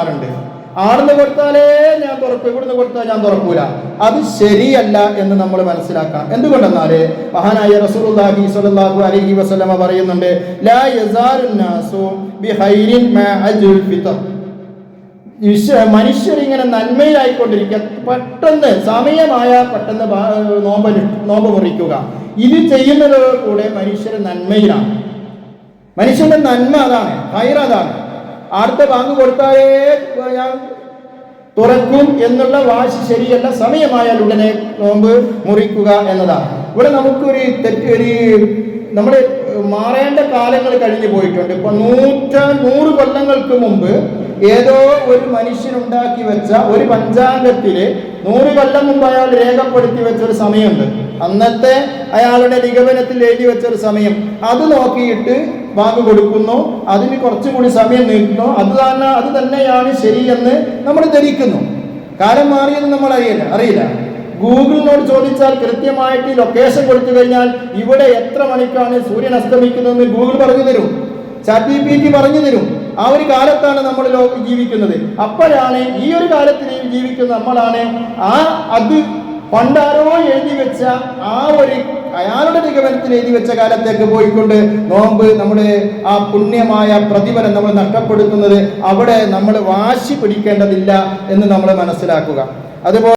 കാണാറുണ്ട്. ആടുന്ന് കൊടുത്താലേ ഞാൻ തുറക്കൂ, ഇവിടുന്ന് കൊടുത്താൽ ഞാൻ തുറക്കൂല. അത് ശരിയല്ല എന്ന് നമ്മൾ മനസ്സിലാക്കാം. എന്തുകൊണ്ടെന്നാല് മഹാനായ റസൂലുള്ളാഹി സ്വല്ലല്ലാഹു അലൈഹി വസല്ലമ പറയുന്നുണ്ട്, ലാ യസാലുൻ നാസു ബിഖൈരിൻ മാ അജുൽ ഫിത്ർ. മനുഷ്യരിങ്ങനെ നന്മയിലായിക്കൊണ്ടിരിക്കുക, പെട്ടെന്ന് സമയമായ പെട്ടെന്ന് നോമ്പ് മുറിക്കുക, ഇത് ചെയ്യുന്നത് കൂടെ മനുഷ്യർ നന്മയിലാണ്. മനുഷ്യന്റെ നന്മ അതാണ്, ഹൈർ അതാണ്. അടുത്ത ബാങ്ക് കൊടുത്താലേ ഞാൻ തുറക്കും എന്നുള്ള വാശി ശരിയല്ല. സമയമായാൽ ഉടനെ നോമ്പ് മുറിക്കുക എന്നതാണ്. ഇവിടെ നമുക്കൊരു നമ്മൾ മാറേണ്ട കാലങ്ങൾ കഴിഞ്ഞു പോയിട്ടുണ്ട്. ഇപ്പൊ 100 കൊല്ലങ്ങൾക്ക് മുമ്പ് ഏതോ ഒരു മനുഷ്യനുണ്ടാക്കി വെച്ച ഒരു പഞ്ചാംഗത്തില് 100 കൊല്ലം മുമ്പ് അയാൾ രേഖപ്പെടുത്തി വെച്ചൊരു സമയമുണ്ട്. അന്നത്തെ അയാളുടെ നിഗമനത്തിൽ എഴുതി വെച്ചൊരു സമയം, അത് നോക്കിയിട്ട് ബാങ്ക് കൊടുക്കുന്നു, അതിന് കുറച്ചുകൂടി സമയം നീട്ടുന്നു, അത് തന്നെയാണ് ശരിയെന്ന് നമ്മൾ ധരിക്കുന്നു. കാലം മാറിയെന്ന് നമ്മൾ അറിയില്ല. ഗൂഗിളിനോട് ചോദിച്ചാൽ കൃത്യമായിട്ട് ലൊക്കേഷൻ കൊടുത്തു കഴിഞ്ഞാൽ ഇവിടെ എത്ര മണിക്കാണ് സൂര്യൻ അസ്തമിക്കുന്നതെന്ന് ഗൂഗിൾ പറഞ്ഞു തരും, ChatGPT പറഞ്ഞു തരും. ആ ഒരു കാലത്താണ് നമ്മൾ ജീവിക്കുന്നത്. അപ്പോഴാണ് ഈ ഒരു കാലത്തിൽ ജീവിക്കുന്ന നമ്മളാണ് അത് പണ്ടാരോ എഴുതി വെച്ച അയാളുടെ നിഗമനത്തിൽ എഴുതി വെച്ച കാലത്തേക്ക് പോയിക്കൊണ്ട് നോമ്പ് നമ്മുടെ ആ പുണ്യമായ പ്രതിഫലം നമ്മൾ നഷ്ടപ്പെടുത്തുന്നത്. അവിടെ നമ്മൾ വാശി പിടിക്കേണ്ടതില്ല എന്ന് നമ്മൾ മനസ്സിലാക്കുക. അതുപോലെ